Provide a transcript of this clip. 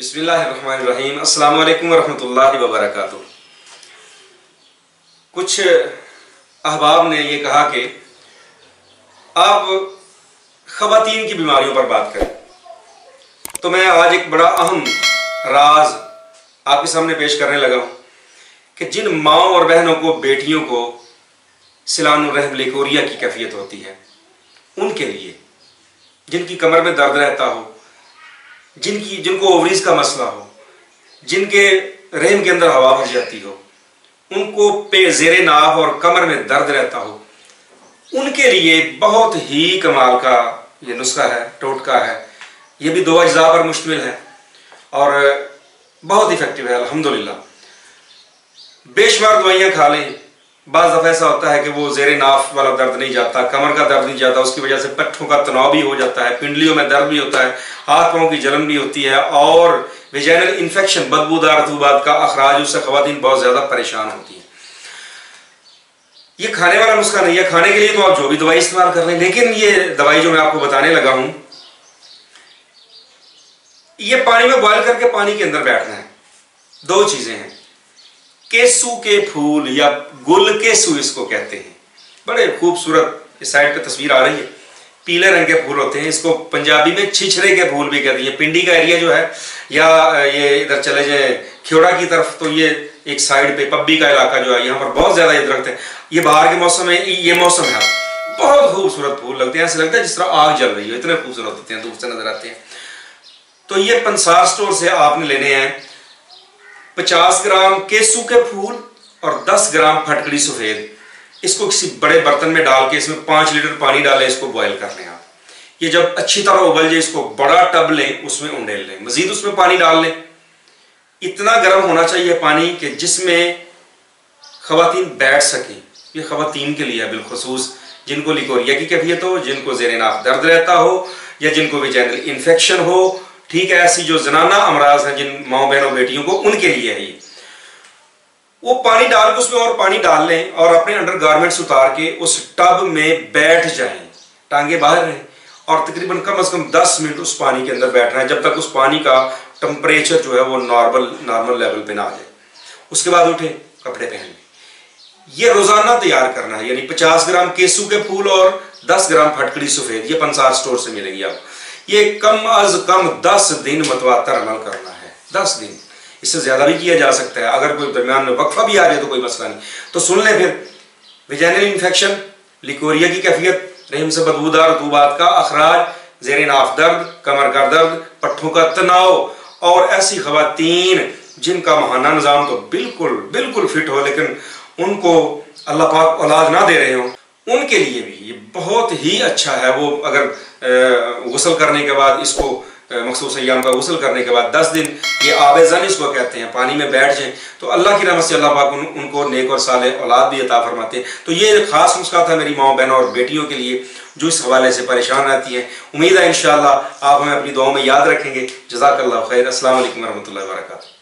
बिस्मिल्लाहिर्रहमानिर्रहीम। अस्सलाम वालेकुम वरहमतुल्लाहि वबरकातुहू। कुछ अहबाब ने ये कहा कि आप ख़वातीन की बीमारियों पर बात करें, तो मैं आज एक बड़ा अहम राज आपके सामने पेश करने लगा हूँ कि जिन माओं और बहनों को, बेटियों को सिलानुर रहम लिकोरिया की कैफियत होती है, उनके लिए, जिनकी कमर में दर्द रहता हो, जिनको ओवरीज का मसला हो, जिनके रहम के अंदर हवा भर जाती हो, उनको पे ज़ेरे नाफ और कमर में दर्द रहता हो, उनके लिए बहुत ही कमाल का ये नुस्खा है, टोटका है। ये भी 2 अज्जा पर मुश्तमिल है और बहुत इफेक्टिव है अल्हम्दुलिल्लाह। बेशुमार दवाइयाँ खा लें, बाज़ दफ़ा ऐसा होता है कि वो ज़ेरे नाफ वाला दर्द नहीं जाता, कमर का दर्द नहीं जाता, उसकी वजह से पट्ठों का तनाव भी हो जाता है, पिंडलियों में दर्द भी होता है, हाथ पाँव की जलन भी होती है और वेजाइनल इन्फेक्शन, बदबूदार रतूबात का अखराज, उससे ख़वातीन बहुत ज़्यादा परेशान होती हैं। ये खाने वाला नुस्खा नहीं है, खाने के लिए तो आप जो भी दवाई इस्तेमाल कर लें, लेकिन ये दवाई जो मैं आपको बताने लगा हूँ, ये पानी में बॉयल करके पानी के अंदर बैठना है। 2 चीज़ें हैं, केसू के फूल या गुल केसू इसको कहते हैं, बड़े खूबसूरत, इस साइड पे तस्वीर आ रही है, पीले रंग के फूल होते हैं, इसको पंजाबी में छिछरे के फूल भी कहते हैं। पिंडी का एरिया जो है, या ये इधर चले जाए ख्योड़ा की तरफ, तो ये एक साइड पे पब्बी का इलाका जो है, यहाँ पर बहुत ज्यादा ये दरख्त है। ये बाहर के मौसम में, ये मौसम है, बहुत खूबसूरत फूल लगते हैं, ऐसे लगता है जिस तरह आग जल रही हो, इतने खूबसूरत होते हैं, धूप से नजर आते हैं। तो ये पंसार स्टोर से आपने लेने हैं 50 ग्राम केसू के फूल और 10 ग्राम फटकड़ी सफेद। इसको किसी बड़े बर्तन में डाल के इसमें 5 लीटर पानी डालें, इसको बॉयल कर लें आप। ये जब अच्छी तरह उबल जाए, इसको बड़ा टब लें, उसमें उंडेल लें, मजीद उसमें पानी डाल लें। इतना गर्म होना चाहिए पानी कि जिसमें ख़वातीन बैठ सकें। ये ख़वातीन के लिए है बिलखुसूस, जिनको लिकोरिया की कैफियत हो, जिनको ज़ेरे नाफ दर्द रहता हो, या जिनको वेजाइनल इन्फेक्शन हो, ठीक है, ऐसी जो जनाना अमराज हैं, जिन माओ बहनों बेटियों को, उनके लिए है ये। वो पानी डाल के उसमें और पानी डाल लें और अपने अंडर गारमेंट्स उतार के उस टब में बैठ जाएं, टांगे बाहर रहें, और तकरीबन कम से कम 10 मिनट उस पानी के अंदर बैठना है, जब तक उस पानी का टेम्परेचर जो है वो नॉर्मल लेवल पे ना आ जाए। उसके बाद उठे, कपड़े पहन लें। ये रोजाना तैयार करना है, यानी 50 ग्राम केसू के फूल और 10 ग्राम फटकड़ी सफेद, ये पंसार स्टोर से मिलेगी आपको। ये कम अज कम 10 दिन मतवातर अमल करना है, 10 दिन, इससे ज्यादा भी किया जा सकता है। अगर कोई दरमियान में वक्फा भी आ जाए तो कोई मसला नहीं। तो सुन ले फिर, वेजाइनल इन्फेक्शन, लिकोरिया की कैफियत, रहम से बदबूदार रतूबात का अखराज, ज़ेरे नाफ दर्द, कमर का दर्द, पट्ठों का तनाव, और ऐसी ख़वातीन जिनका महाना निज़ाम तो बिल्कुल फिट हो, लेकिन उनको अल्लाह पाक औलाद ना दे रहे हो, उनके लिए भी ये बहुत ही अच्छा है। वो अगर गुस्ल करने के बाद, इसको मखसूस अय्याम का गुस्ल करने के बाद 10 दिन ये आबेज़न इसको कहते हैं, पानी में बैठ जाएं, तो अल्लाह की रहमत से अल्लाह पाक उनको नेक और सालेह औलाद भी अता फरमाते हैं। तो ये खास नुस्खा था मेरी माओ बहनों और बेटियों के लिए जो इस हवाले से परेशान रहती हैं। उम्मीद है इंशाअल्लाह आप हमें अपनी दुआओं में याद रखेंगे। जज़ाकल्लाहु खैर। अस्सलाम वालेकुम वरहमतुल्लाहि वबरकातुहू।